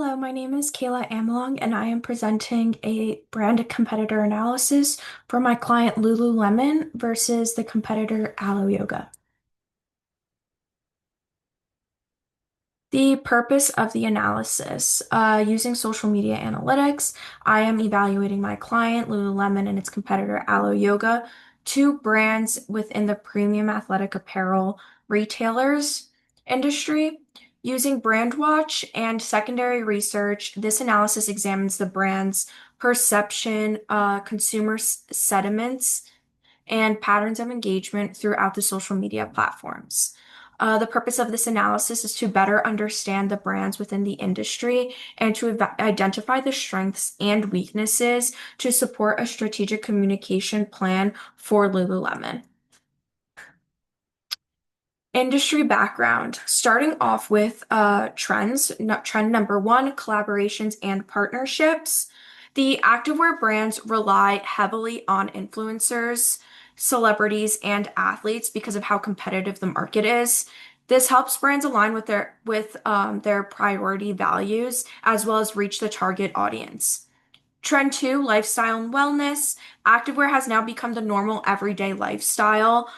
Hello, my name is Kayla Amelong, and I am presenting a brand competitor analysis for my client Lululemon versus the competitor Alo Yoga. The purpose of the analysis, using social media analytics, I am evaluating my client Lululemon and its competitor Alo Yoga, two brands within the premium athletic apparel retailers industry. Using brand watch and secondary research, this analysis examines the brand's perception, consumer sentiments, and patterns of engagement throughout the social media platforms. The purpose of this analysis is to better understand the brands within the industry and to identify the strengths and weaknesses to support a strategic communication plan for Lululemon. Industry background, starting off with trends. Trend number one, collaborations and partnerships. The activewear brands rely heavily on influencers, celebrities, and athletes because of how competitive the market is. This helps brands align with their priority values as well as reach the target audience. Trend two, lifestyle and wellness. Activewear has now become the normal everyday lifestyle.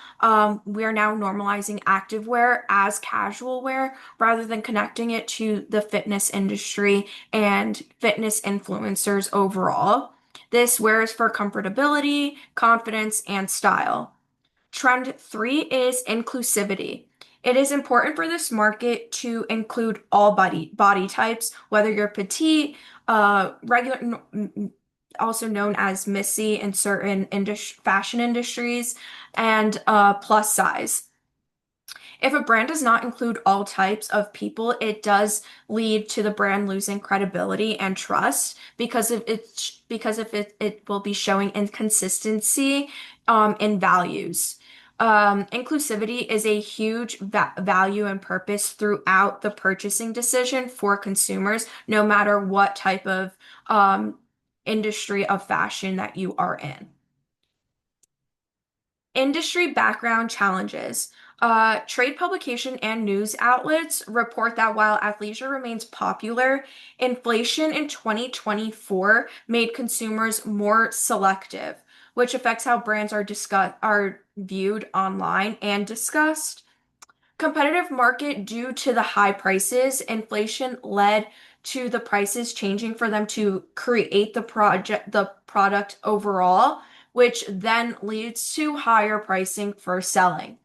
We are now normalizing activewear as casual wear rather than connecting it to the fitness industry and fitness influencers overall. This wear is for comfortability, confidence, and style. Trend three is inclusivity. It is important for this market to include all body types, whether you're petite, regular, also known as Missy in certain fashion industries, and plus size. If a brand does not include all types of people, it does lead to the brand losing credibility and trust because it will be showing inconsistency in values. Inclusivity is a huge value and purpose throughout the purchasing decision for consumers, no matter what type of industry of fashion that you are in. Industry background challenges. Trade publication and news outlets report that while athleisure remains popular, inflation in 2024 made consumers more selective, which affects how brands are viewed online and discussed. Competitive market due to the high prices, inflation led to the prices changing for them to create the product overall, which then leads to higher pricing for selling.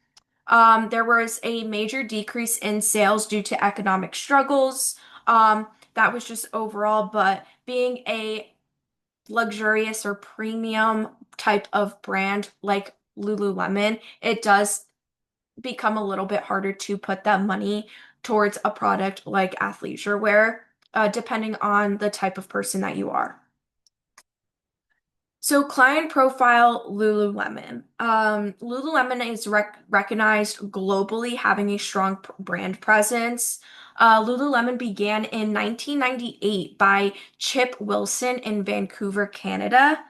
There was a major decrease in sales due to economic struggles. That was just overall, but being a luxurious or premium type of brand like Lululemon, it does become a little bit harder to put that money towards a product like athleisure wear, depending on the type of person that you are. So, client profile Lululemon. Lululemon is recognized globally, having a strong brand presence. Lululemon began in 1998 by Chip Wilson in Vancouver, Canada.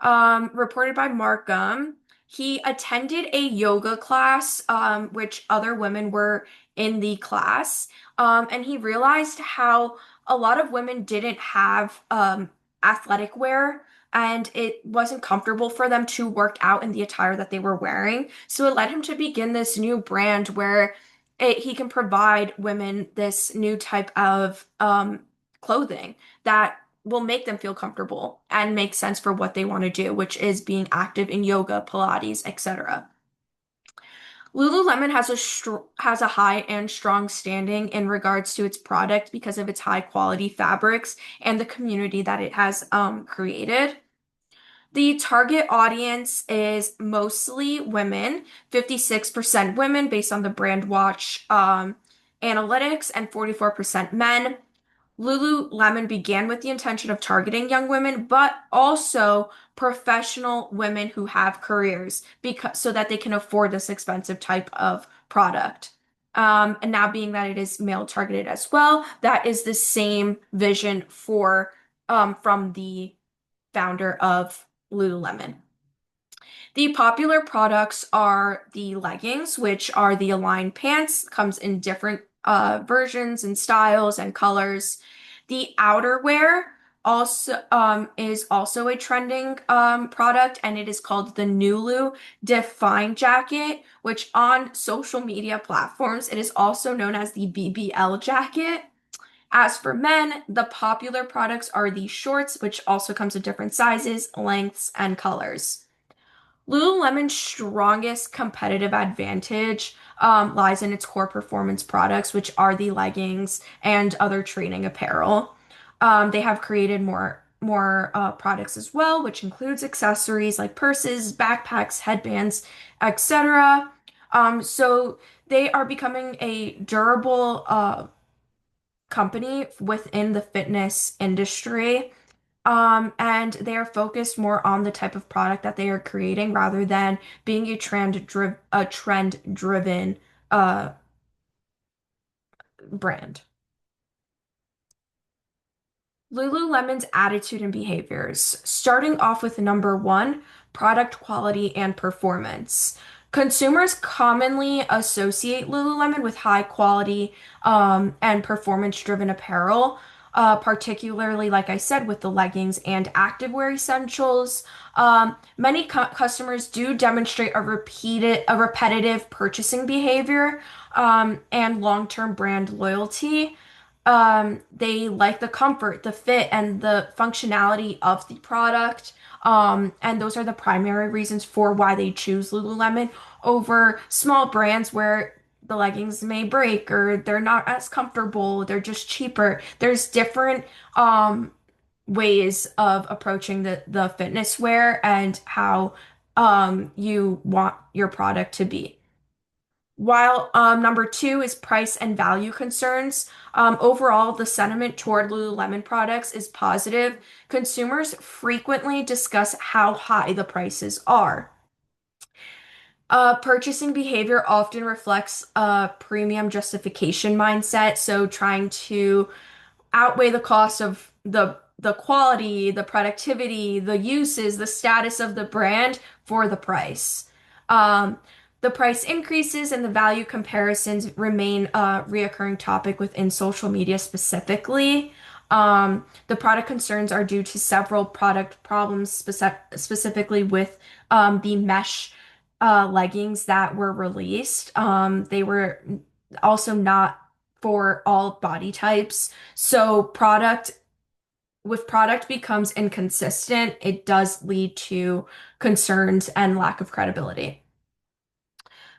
Reported by Markham. He attended a yoga class, which other women were in the class, and he realized how a lot of women didn't have athletic wear, and it wasn't comfortable for them to work out in the attire that they were wearing. So it led him to begin this new brand where he can provide women this new type of clothing that will make them feel comfortable and make sense for what they want to do, which is being active in yoga, Pilates, etc. Lululemon has a high and strong standing in regards to its product because of its high quality fabrics and the community that it has created. The target audience is mostly women, 56% women based on the brand watch analytics, and 44% men. Lululemon began with the intention of targeting young women, but also professional women who have careers because so that they can afford this expensive type of product. And now being that it is male targeted as well, that is the same vision for from the founder of Lululemon. The popular products are the leggings, which are the aligned pants, comes in different versions and styles and colors. The outerwear also is also a trending product, and it is called the Nulu Define Jacket, which on social media platforms it is also known as the BBL jacket. As for men, the popular products are the shorts, which also comes in different sizes, lengths, and colors. Lululemon's strongest competitive advantage lies in its core performance products, which are the leggings and other training apparel. They have created more products as well, which includes accessories like purses, backpacks, headbands, etc. So they are becoming a durable company within the fitness industry. And they are focused more on the type of product that they are creating rather than being a trend driven uh brand. Lululemon's attitude and behaviors, starting off with number one, product quality and performance. Consumers commonly associate Lululemon with high quality and performance-driven apparel, particularly, like I said, with the leggings and activewear essentials. Many customers do demonstrate a repetitive purchasing behavior and long-term brand loyalty. They like the comfort, the fit, and the functionality of the product. And those are the primary reasons for why they choose Lululemon over small brands where the leggings may break or they're not as comfortable, they're just cheaper. There's different ways of approaching the fitness wear and how you want your product to be. While number two is price and value concerns, overall, the sentiment toward Lululemon products is positive. Consumers frequently discuss how high the prices are. Purchasing behavior often reflects a premium justification mindset, so trying to outweigh the cost of the quality, the productivity, the uses, the status of the brand for the price. Um, the price increases and the value comparisons remain a reoccurring topic within social media specifically. The product concerns are due to several product problems, specifically with the mesh leggings that were released. They were also not for all body types. So product becomes inconsistent, it does lead to concerns and lack of credibility.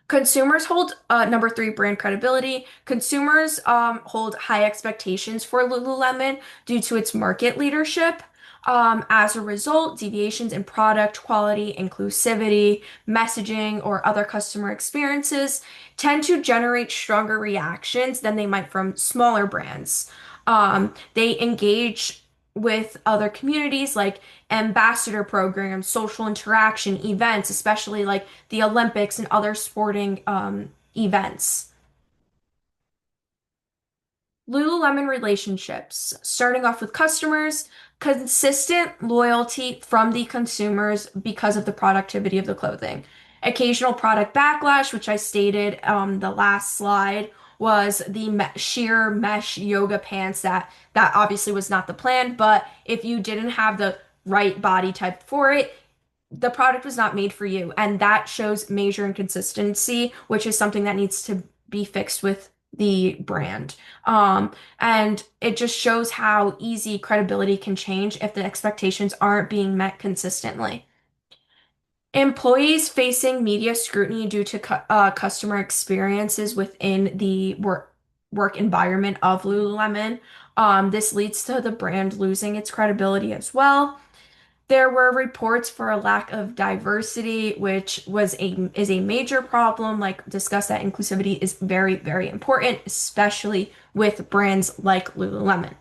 Consumers hold number three, brand credibility. Consumers hold high expectations for Lululemon due to its market leadership. As a result, deviations in product quality, inclusivity, messaging, or other customer experiences tend to generate stronger reactions than they might from smaller brands. They engage with other communities like ambassador programs, social interaction, events, especially like the Olympics and other sporting events. Lululemon relationships, starting off with customers, consistent loyalty from the consumers because of the productivity of the clothing. Occasional product backlash, which I stated the last slide, was the sheer mesh yoga pants that obviously was not the plan, but if you didn't have the right body type for it, the product was not made for you, and that shows major inconsistency, which is something that needs to be fixed with the brand. And it just shows how easy credibility can change if the expectations aren't being met consistently. Employees facing media scrutiny due to customer experiences within the work environment of Lululemon. This leads to the brand losing its credibility as well. There were reports for a lack of diversity, which is a major problem. Like discussed, that inclusivity is very, very important, especially with brands like Lululemon.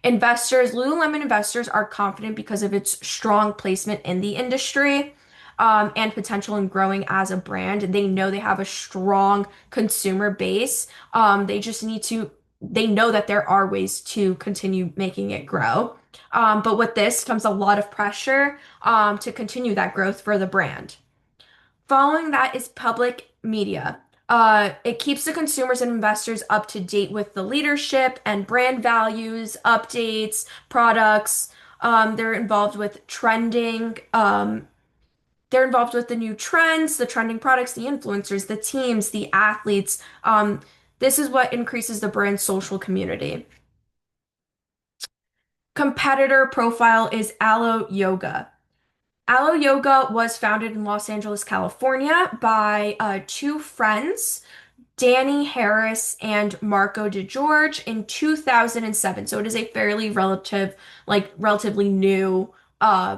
Lululemon investors are confident because of its strong placement in the industry, and potential in growing as a brand. They know they have a strong consumer base. They know that there are ways to continue making it grow. But with this comes a lot of pressure, to continue that growth for the brand. Following that is public media. It keeps the consumers and investors up to date with the leadership and brand values, updates, products. They're involved with trending. They're involved with the new trends, the trending products, the influencers, the teams, the athletes. This is what increases the brand's social community. Competitor profile is Alo Yoga. Alo Yoga was founded in Los Angeles, California by two friends, Danny Harris and Marco DeGeorge in 2007. So it is a fairly relatively new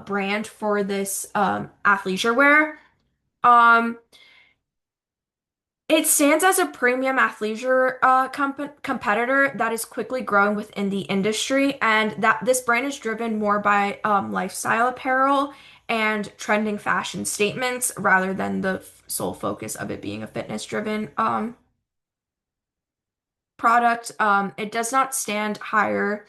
brand for this athleisure wear. Um, it stands as a premium athleisure competitor that is quickly growing within the industry, and that this brand is driven more by lifestyle apparel and trending fashion statements rather than the sole focus of it being a fitness-driven product. It does not stand higher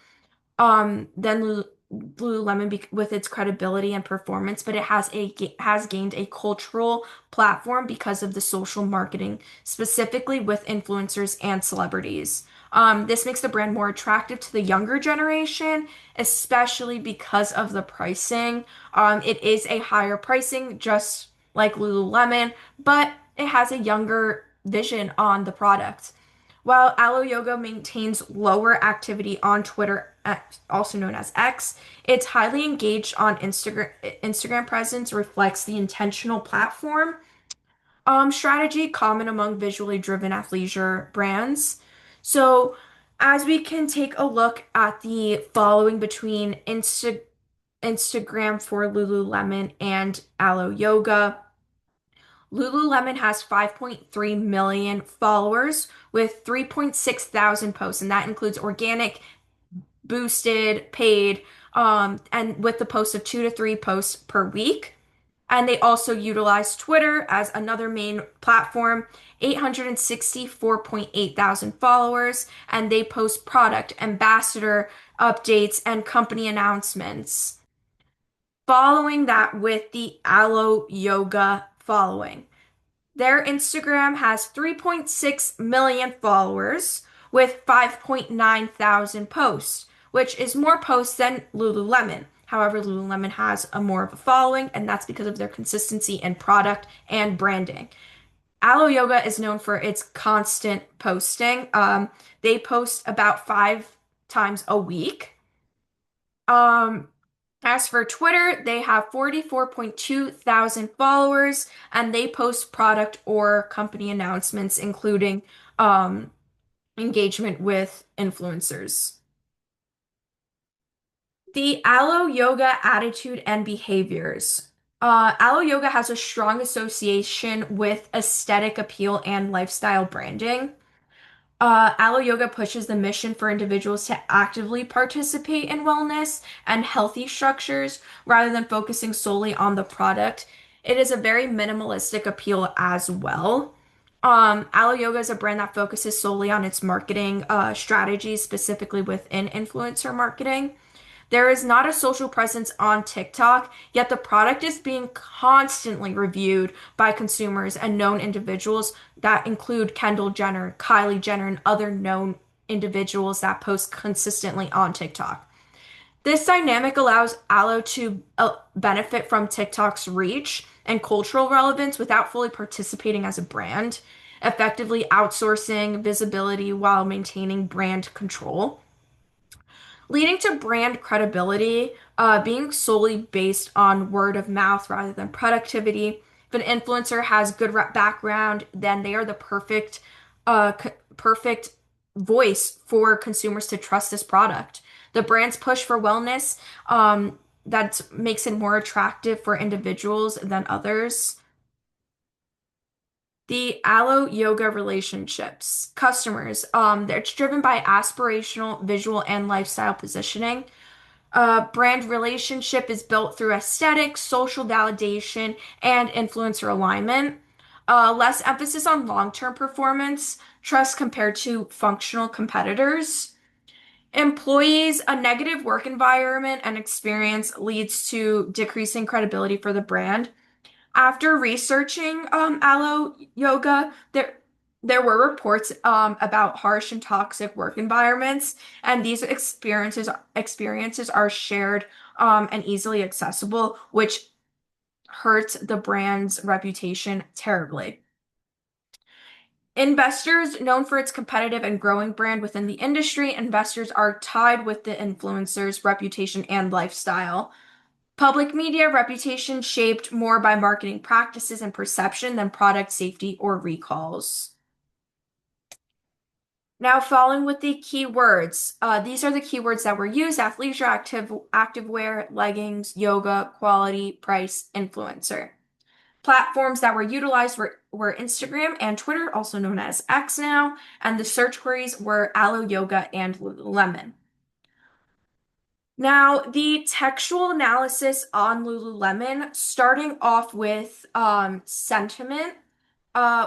than Lululemon with its credibility and performance, but it has gained a cultural platform because of the social marketing, specifically with influencers and celebrities. This makes the brand more attractive to the younger generation, especially because of the pricing. It is a higher pricing, just like Lululemon, but it has a younger vision on the product. While Alo Yoga maintains lower activity on Twitter, also known as X, its highly engaged on Instagram presence reflects the intentional platform strategy common among visually driven athleisure brands. So, as we can take a look at the following between Instagram for Lululemon and Alo Yoga. Lululemon has 5.3 million followers with 3.6 thousand posts, and that includes organic, boosted, paid, and with the post of 2 to 3 posts per week. And they also utilize Twitter as another main platform, 864.8 thousand followers, and they post product, ambassador updates, and company announcements. Following that with the Alo Yoga following. Their Instagram has 3.6 million followers with 5.9 thousand posts, which is more posts than Lululemon. However, Lululemon has a more of a following, and that's because of their consistency in product and branding. Alo Yoga is known for its constant posting. They post about 5 times a week. Um, as for Twitter, they have 44.2 thousand followers and they post product or company announcements, including um, engagement with influencers. The Alo Yoga attitude and behaviors. Alo Yoga has a strong association with aesthetic appeal and lifestyle branding. Alo Yoga pushes the mission for individuals to actively participate in wellness and healthy structures rather than focusing solely on the product. It is a very minimalistic appeal as well. Alo Yoga is a brand that focuses solely on its marketing strategies, specifically within influencer marketing. There is not a social presence on TikTok, yet the product is being constantly reviewed by consumers and known individuals that include Kendall Jenner, Kylie Jenner, and other known individuals that post consistently on TikTok. This dynamic allows Alo to benefit from TikTok's reach and cultural relevance without fully participating as a brand, effectively outsourcing visibility while maintaining brand control leading to brand credibility, being solely based on word of mouth rather than productivity. If an influencer has good background, then they are the perfect voice for consumers to trust this product. The brand's push for wellness, that makes it more attractive for individuals than others. The Alo Yoga relationships, customers, it's driven by aspirational, visual, and lifestyle positioning. Brand relationship is built through aesthetics, social validation, and influencer alignment. Less emphasis on long-term performance, trust compared to functional competitors. Employees, a negative work environment and experience leads to decreasing credibility for the brand. After researching Alo Yoga, There were reports about harsh and toxic work environments, and these experiences are shared and easily accessible, which hurts the brand's reputation terribly. Investors, known for its competitive and growing brand within the industry, investors are tied with the influencer's reputation and lifestyle. Public media reputation shaped more by marketing practices and perception than product safety or recalls. Now, following with the keywords, these are the keywords that were used: athleisure, activewear, leggings, yoga, quality, price, influencer. Platforms that were utilized were Instagram and Twitter, also known as X now, and the search queries were Alo Yoga and Lululemon. Now, the textual analysis on Lululemon, starting off with sentiment,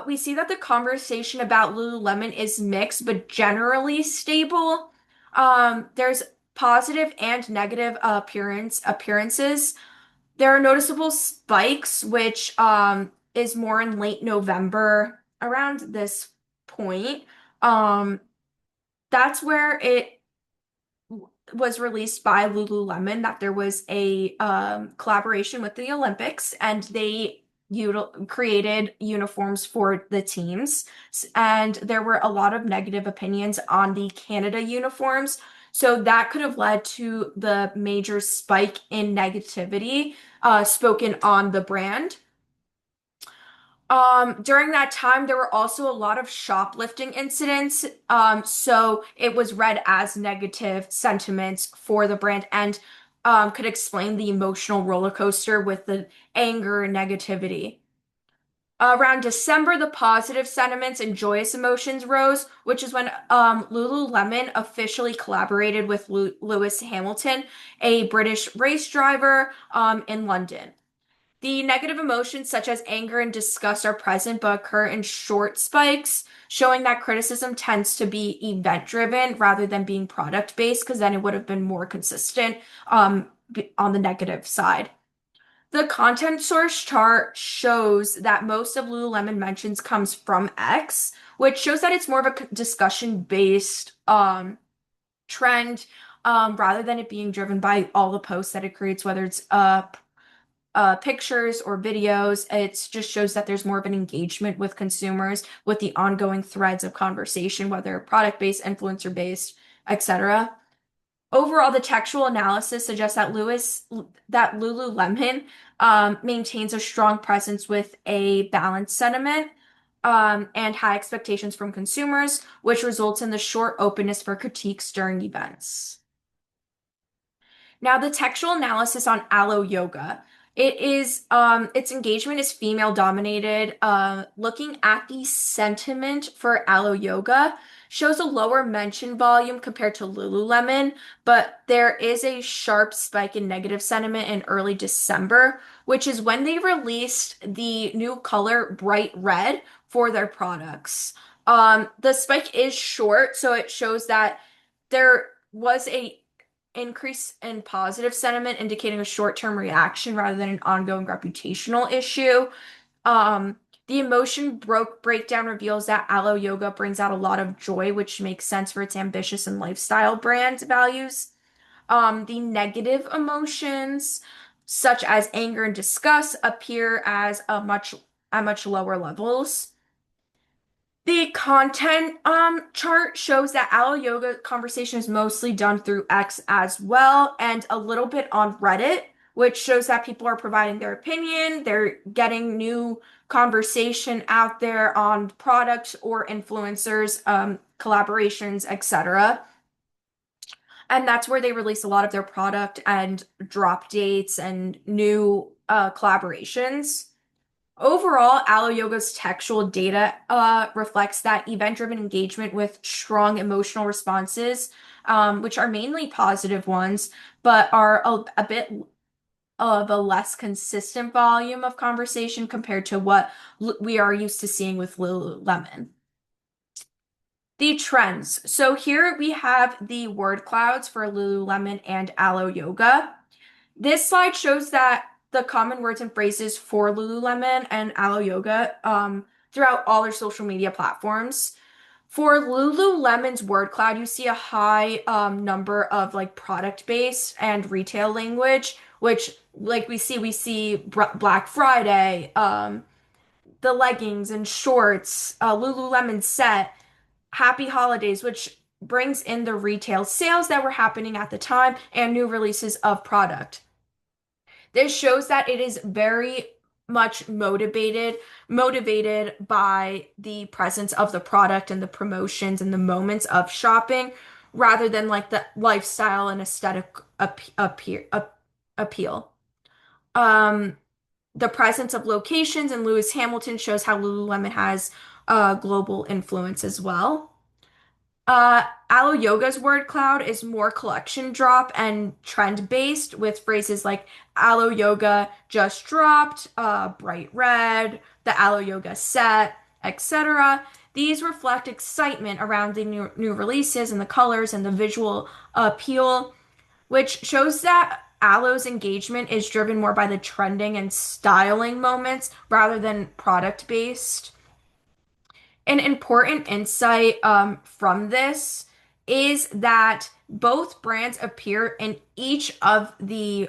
we see that the conversation about Lululemon is mixed but generally stable. There's positive and negative appearances. There are noticeable spikes, which is more in late November around this point. Um, that's where it was released by Lululemon that there was a collaboration with the Olympics, and they created uniforms for the teams. And there were a lot of negative opinions on the Canada uniforms. So that could have led to the major spike in negativity spoken on the brand. During that time, there were also a lot of shoplifting incidents. So it was read as negative sentiments for the brand and could explain the emotional roller coaster with the anger and negativity. Around December, the positive sentiments and joyous emotions rose, which is when Lululemon officially collaborated with Lewis Hamilton, a British race driver, in London. The negative emotions such as anger and disgust are present but occur in short spikes, showing that criticism tends to be event driven rather than being product based, because then it would have been more consistent on the negative side. The content source chart shows that most of Lululemon mentions comes from X, which shows that it's more of a discussion based trend rather than it being driven by all the posts that it creates, whether it's pictures or videos. It just shows that there's more of an engagement with consumers with the ongoing threads of conversation, whether product-based, influencer-based, etc. Overall, the textual analysis suggests that Lululemon maintains a strong presence with a balanced sentiment and high expectations from consumers, which results in the short openness for critiques during events. Now, the textual analysis on Alo Yoga. Its engagement is female dominated. Looking at the sentiment for Alo Yoga shows a lower mention volume compared to Lululemon, but there is a sharp spike in negative sentiment in early December, which is when they released the new color bright red for their products. The spike is short, so it shows that there was a increase in positive sentiment, indicating a short-term reaction rather than an ongoing reputational issue. Um, the emotion breakdown reveals that Alo Yoga brings out a lot of joy, which makes sense for its ambitious and lifestyle brand values. The negative emotions, such as anger and disgust, appear as a much at much lower levels. The content chart shows that Alo Yoga conversation is mostly done through X as well, and a little bit on Reddit, which shows that people are providing their opinion, they're getting new conversation out there on products or influencers, collaborations, etc. And that's where they release a lot of their product and drop dates and new collaborations. Overall, Alo Yoga's textual data reflects that event-driven engagement with strong emotional responses, which are mainly positive ones, but are a bit of a less consistent volume of conversation compared to what we are used to seeing with Lululemon. The trends. So here we have the word clouds for Lululemon and Alo Yoga. This slide shows that the common words and phrases for Lululemon and Alo Yoga throughout all their social media platforms. For Lululemon's word cloud, you see a high number of like product base and retail language, which like we see Black Friday, the leggings and shorts, Lululemon set, Happy Holidays, which brings in the retail sales that were happening at the time and new releases of product. This shows that it is very much motivated by the presence of the product and the promotions and the moments of shopping rather than like the lifestyle and aesthetic appeal. Um, the presence of locations in Lewis Hamilton shows how Lululemon has global influence as well. Alo Yoga's word cloud is more collection drop and trend based with phrases like Alo Yoga just dropped, bright red, the Alo Yoga set, etc. These reflect excitement around the new releases and the colors and the visual appeal, which shows that Alo's engagement is driven more by the trending and styling moments rather than product based. An important insight from this is that both brands appear in each of the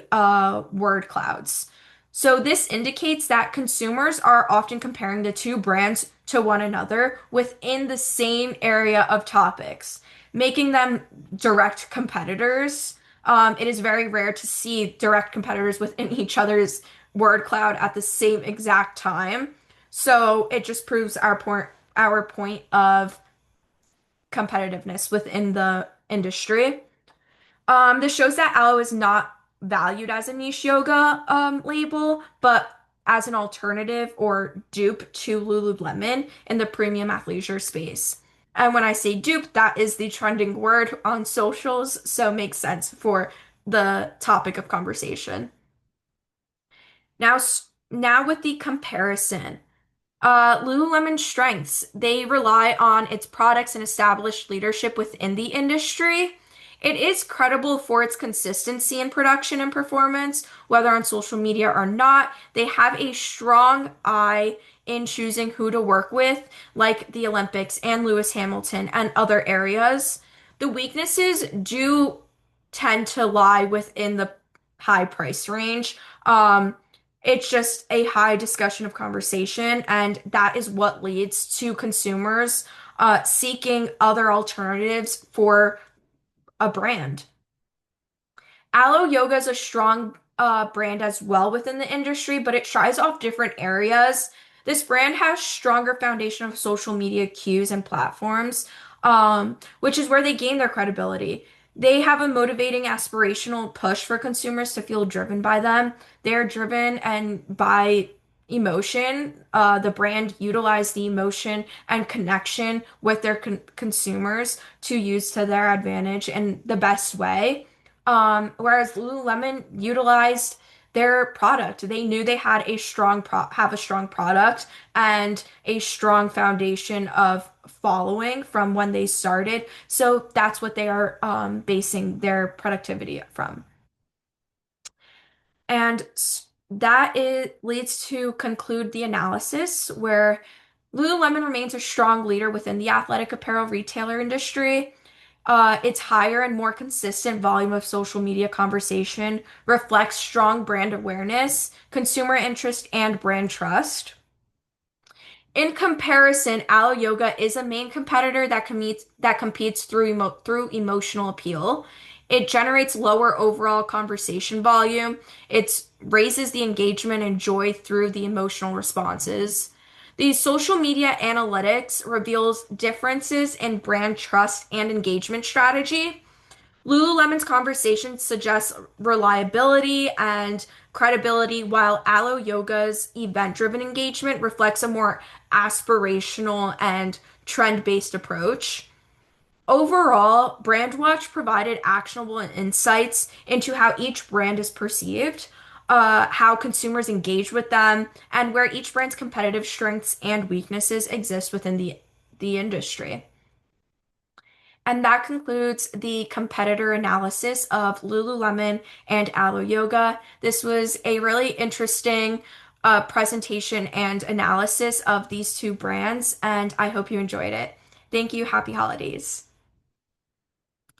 word clouds. So this indicates that consumers are often comparing the two brands to one another within the same area of topics, making them direct competitors. It is very rare to see direct competitors within each other's word cloud at the same exact time. So it just proves our point of competitiveness within the industry. This shows that Aloe is not valued as a niche yoga label, but as an alternative or dupe to Lululemon in the premium athleisure space. And when I say dupe, that is the trending word on socials, so makes sense for the topic of conversation. Now, now with the comparison. Lululemon's strengths. They rely on its products and established leadership within the industry. It is credible for its consistency in production and performance, whether on social media or not. They have a strong eye in choosing who to work with, like the Olympics and Lewis Hamilton and other areas. The weaknesses do tend to lie within the high price range. It's just a high discussion of conversation, and that is what leads to consumers seeking other alternatives for a brand. Alo Yoga is a strong brand as well within the industry, but it tries off different areas. This brand has stronger foundation of social media cues and platforms, which is where they gain their credibility. They have a motivating, aspirational push for consumers to feel driven by them. They're driven and by emotion. The brand utilized the emotion and connection with their consumers to use to their advantage in the best way. Whereas Lululemon utilized their product. They knew they had have a strong product and a strong foundation of following from when they started. So that's what they are basing their productivity from. And that leads to conclude the analysis where Lululemon remains a strong leader within the athletic apparel retailer industry. Its higher and more consistent volume of social media conversation reflects strong brand awareness, consumer interest, and brand trust. In comparison, Alo Yoga is a main competitor that competes through emotional appeal. It generates lower overall conversation volume. It raises the engagement and joy through the emotional responses. The social media analytics reveals differences in brand trust and engagement strategy. Lululemon's conversation suggests reliability and credibility, while Alo Yoga's event-driven engagement reflects a more aspirational and trend-based approach. Overall, Brandwatch provided actionable insights into how each brand is perceived, how consumers engage with them, and where each brand's competitive strengths and weaknesses exist within the industry. And that concludes the competitor analysis of Lululemon and Alo Yoga. This was a really interesting presentation and analysis of these two brands, and I hope you enjoyed it. Thank you. Happy holidays.